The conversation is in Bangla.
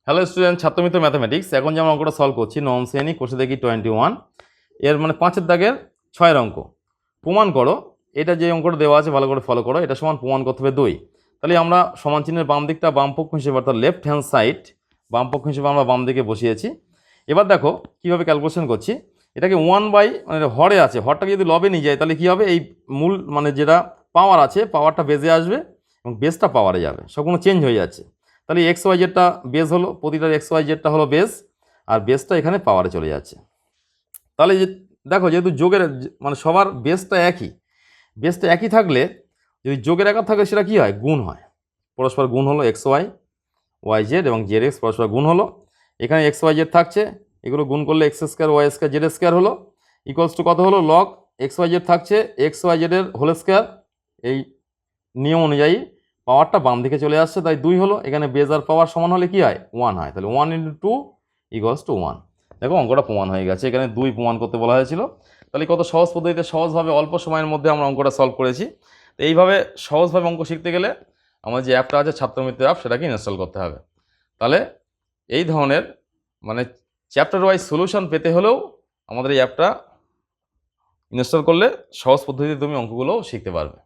Hello student, ছাত্রমিত্র mathematics. এখন যে আমরা অঙ্কটা সলভ করছি নবম শ্রেণী, কোষে দেখি 21 এর মানে 5-এর দাগের 6-এর অঙ্ক। প্রমাণ করো, এটা যে অঙ্কটা দেওয়া আছে ভালো করে ফলো করো, এটা সমান প্রমাণ করতে হবে 2। তাহলে আমরা সমান চিহ্নের বাম দিকটা বাম পক্ষ হিসেবে অর্থাৎ লেফট হ্যান্ড সাইড বাম পক্ষ হিসেবে আমরা বাম দিকে বসিয়েছি। এবার দেখো কীভাবে ক্যালকুলেশন করছি। এটাকে 1 বাই মানে হরে আছে, হরটাকে যদি লবে নিয়ে যায় তাহলে কী হবে, এই মূল মানে যেটা পাওয়ার আছে পাওয়ারটা বেজে আসবে এবং বেসটা পাওয়ারে যাবে, সবগুলো চেঞ্জ হয়ে যাচ্ছে। তাহলে এক্স ওয়াই জেডটা বেস হলো, প্রতিটার এক্স ওয়াই জেডটা হলো বেস, আর বেসটা এখানে পাওয়ারে চলে যাচ্ছে। তাহলে যে দেখো যেহেতু যোগের মানে সবার বেসটা একই থাকলে যদি যোগের আকার থাকে সেটা কী হয়, গুণ হয়, পরস্পর গুণ হলো। এক্স ওয়াই ওয়াই জেড এবং জেড এক্স পরস্পর গুণ হলো। এখানে এক্স ওয়াই জেড থাকছে, এগুলো গুণ করলে X square Y square Z square হলো, ইকুয়ালস টু কত হলো, লগ এক্স ওয়াই জেড থাকছে এক্স ওয়াই জেডের হোল স্কোয়ার। এই নিয়ম অনুযায়ী পাওয়ারটা বাম দিকে চলে আসছে, তাই 2 হলো। এখানে বেজ আর পাওয়ার সমান হলে কি হয়, 1 হয়। তাহলে 1 × 2 = 1। দেখো অঙ্কটা প্রমাণ হয়ে গেছে, এখানে 2 প্রমাণ করতে বলা হয়েছিল। তাহলে কত সহজ পদ্ধতিতে সহজভাবে অল্প সময়ের মধ্যে আমরা অঙ্কটা সলভ করেছি। তো এইভাবে সহজভাবে অঙ্ক শিখতে গেলে আমার যে অ্যাপটা আছে ছাত্রমিত্র অ্যাপ, সেটাকে ইনস্টল করতে হবে। তাহলে এই ধরনের মানে চ্যাপ্টার ওয়াইজ সলিউশন পেতে হলেও আমাদের এই অ্যাপটা ইনস্টল করলে সহজ পদ্ধতিতে তুমি অঙ্কগুলো শিখতে পারবে।